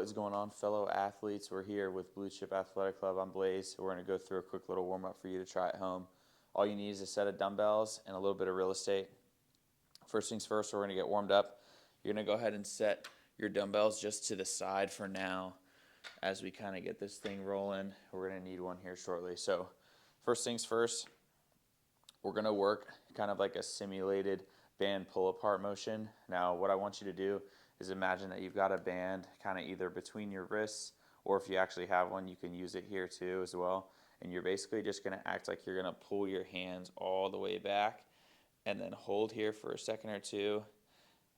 What's going on, fellow athletes? We're here with Blue Chip Athletic Club. I'm Blaze. We're going to go through a quick little warm-up for you to try at home. All you need is a set of dumbbells and a little bit of real estate. First things first, we're going to get warmed up. You're going to go ahead and set your dumbbells just to the side for now as we kind of get this thing rolling. We're going to need one here shortly. So first things first, we're going to work kind of like a simulated band pull-apart motion. Now, what I want you to do is imagine that you've got a band kind of either between your wrists, or if you actually have one, you can use it here too as well. And you're basically just going to act like you're going to pull your hands all the way back and then hold here for a second or two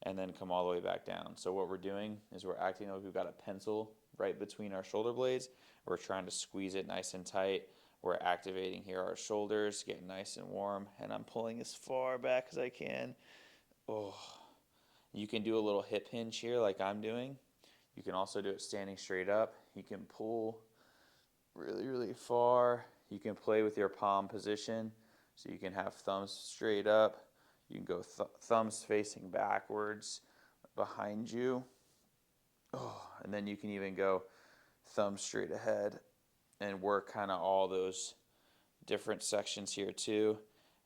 and then come all the way back down. So what we're doing is we're acting like we've got a pencil right between our shoulder blades. We're trying to squeeze it nice and tight. We're activating here our shoulders, getting nice and warm, and I'm pulling as far back as I can. Oh. You can do a little hip hinge here like I'm doing. You can also do it standing straight up. You can pull really, really far. You can play with your palm position. So you can have thumbs straight up. You can go thumbs facing backwards behind you. Oh, and then you can even go thumbs straight ahead and work kind of all those different sections here too.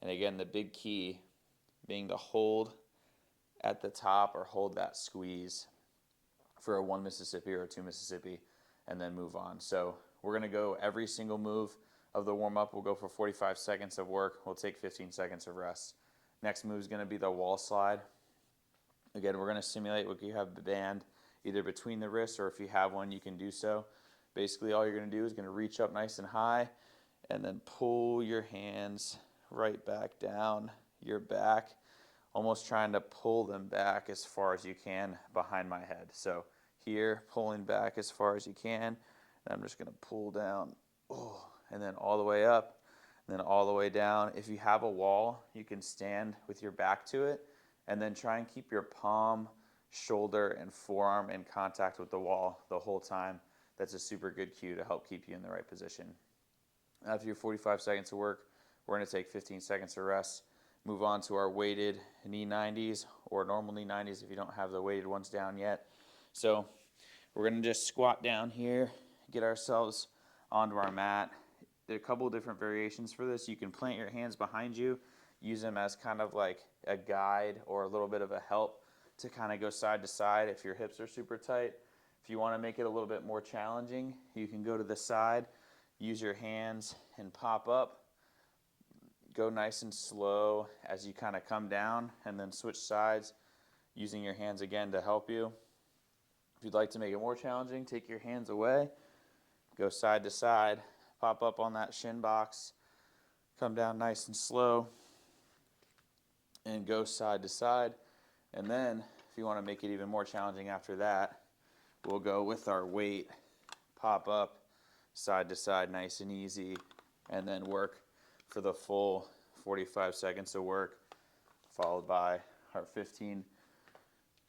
And again, the big key being to hold at the top or hold that squeeze for a 1 Mississippi or a 2 Mississippi and then move on. So we're going to go every single move of the warm-up. We'll go for 45 seconds of work. We'll take 15 seconds of rest. Next move is going to be the wall slide. Again, we're going to simulate what you have the band either between the wrists, or if you have one, you can do so. Basically, all you're going to do is going to reach up nice and high and then pull your hands right back down your back, almost trying to pull them back as far as you can behind my head. So here, pulling back as far as you can, and I'm just going to pull down, and then all the way up, and then all the way down. If you have a wall, you can stand with your back to it, and then try and keep your palm, shoulder, and forearm in contact with the wall the whole time. That's a super good cue to help keep you in the right position. After your 45 seconds of work, we're going to take 15 seconds of rest. Move on to our weighted knee 90s or normal knee 90s if you don't have the weighted ones down yet. So we're going to just squat down here, get ourselves onto our mat. There are a couple of different variations for this. You can plant your hands behind you, use them as kind of like a guide or a little bit of a help to kind of go side to side if your hips are super tight. If you want to make it a little bit more challenging, you can go to the side, use your hands and pop up. Go nice and slow as you kind of come down, and then switch sides using your hands again to help you. If you'd like to make it more challenging, take your hands away, go side to side, pop up on that shin box, come down nice and slow, and go side to side. And then if you want to make it even more challenging after that, we'll go with our weight, pop up, side to side, nice and easy, and then work for the full 45 seconds of work, followed by our 15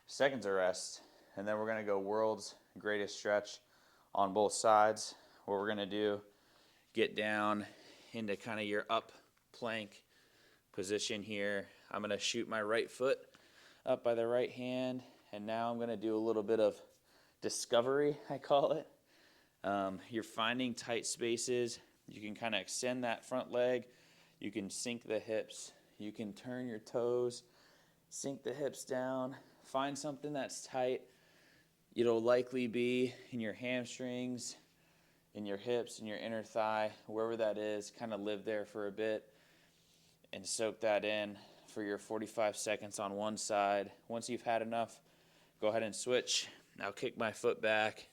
seconds of rest. And then we're going to go world's greatest stretch on both sides. What we're going to do, get down into kind of your up plank position here. I'm going to shoot my right foot up by the right hand, and now I'm going to do a little bit of discovery, I call it. You're finding tight spaces. You can kind of extend that front leg. You can sink the hips. You can turn your toes, sink the hips down. Find something that's tight. It'll likely be in your hamstrings, in your hips, in your inner thigh, wherever that is. Kind of live there for a bit and soak that in for your 45 seconds on one side. Once you've had enough, go ahead and switch. Now kick my foot back.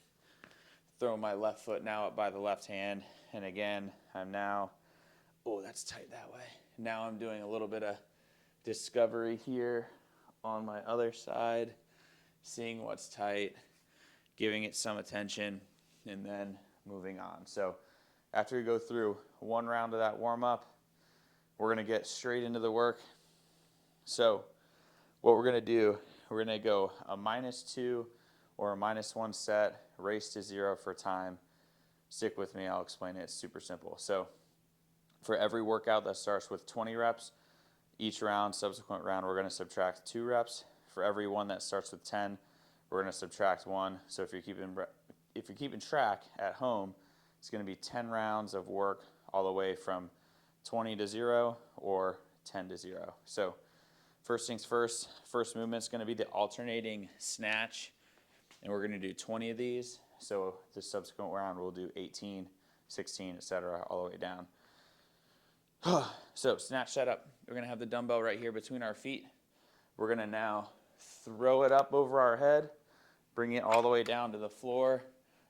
Throw my left foot now up by the left hand. And again, I'm now, that's tight that way. Now I'm doing a little bit of discovery here on my other side, seeing what's tight, giving it some attention, and then moving on. So after we go through one round of that warm-up, we're going to get straight into the work. So what we're going to do, we're going to go a -2 or a -1 set, race to 0 for time. Stick with me, I'll explain it. It's super simple. So for every workout that starts with 20 reps, each round, subsequent round, we're going to subtract 2 reps. For every one that starts with 10, we're going to subtract 1. So if you're if you're keeping track at home, it's going to be 10 rounds of work all the way from 20 to 0 or 10 to 0. So first things first, first movement is going to be the alternating snatch, and we're going to do 20 of these. So the subsequent round we'll do 18, 16, etc., all the way down. So snatch setup. We're going to have the dumbbell right here between our feet. We're going to now throw it up over our head, bring it all the way down to the floor,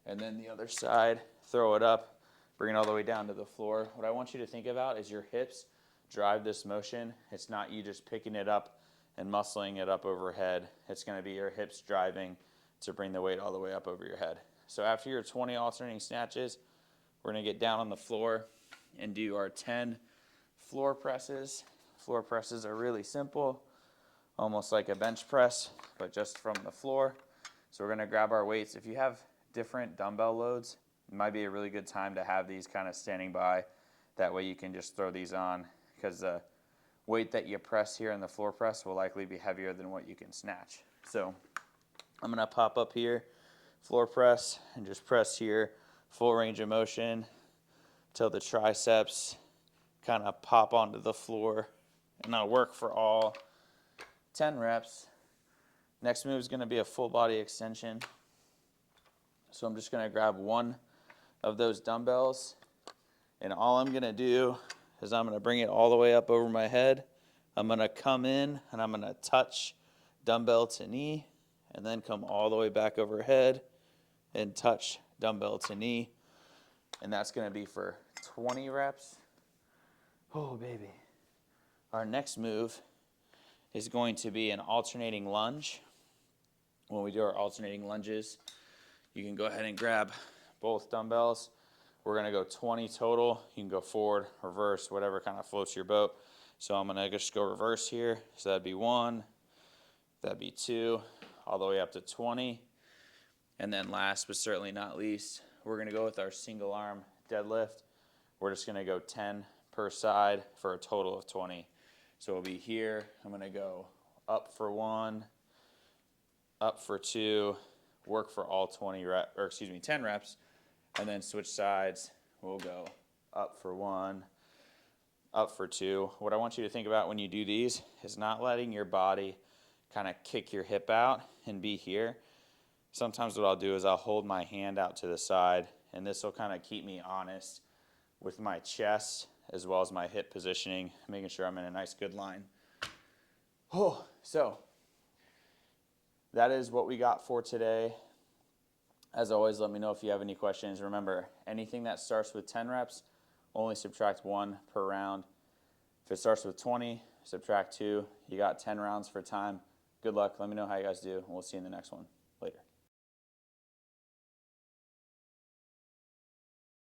and then the other side, throw it up, bring it all the way down to the floor. What I want you to think about is your hips drive this motion. It's not you just picking it up and muscling it up overhead. It's going to be your hips driving to bring the weight all the way up over your head. So after your 20 alternating snatches, we're going to get down on the floor and do our 10 floor presses. Floor presses are really simple, almost like a bench press, but just from the floor. So we're going to grab our weights. If you have different dumbbell loads, it might be a really good time to have these kind of standing by. That way you can just throw these on, because the weight that you press here in the floor press will likely be heavier than what you can snatch. So I'm going to pop up here, floor press, and just press here, full range of motion till the triceps kind of pop onto the floor. And I'll work for all 10 reps. Next move is going to be a full body extension. So I'm just going to grab one of those dumbbells, and all I'm going to do is I'm going to bring it all the way up over my head. I'm going to come in and I'm going to touch dumbbell to knee, and then come all the way back overhead and touch dumbbell to knee. And that's going to be for 20 reps. Oh, baby. Our next move is going to be an alternating lunge. When we do our alternating lunges, you can go ahead and grab both dumbbells. We're going to go 20 total. You can go forward, reverse, whatever kind of floats your boat. So I'm going to just go reverse here. So that'd be 1, that'd be 2, all the way up to 20. And then last but certainly not least, we're going to go with our single arm deadlift. We're just going to go 10 per side for a total of 20. So we'll be here. I'm going to go up for 1, up for 2, work for all 10 reps, and then switch sides. We'll go up for 1, up for 2. What I want you to think about when you do these is not letting your body kind of kick your hip out and be here. Sometimes what I'll do is I'll hold my hand out to the side, and this will kind of keep me honest with my chest as well as my hip positioning, making sure I'm in a nice good line. Oh, so that is what we got for today. As always, let me know if you have any questions. Remember, anything that starts with 10 reps, only subtract 1 per round. If it starts with 20, subtract 2. You got 10 rounds for time. Good luck. Let me know how you guys do, and we'll see you in the next one. Later.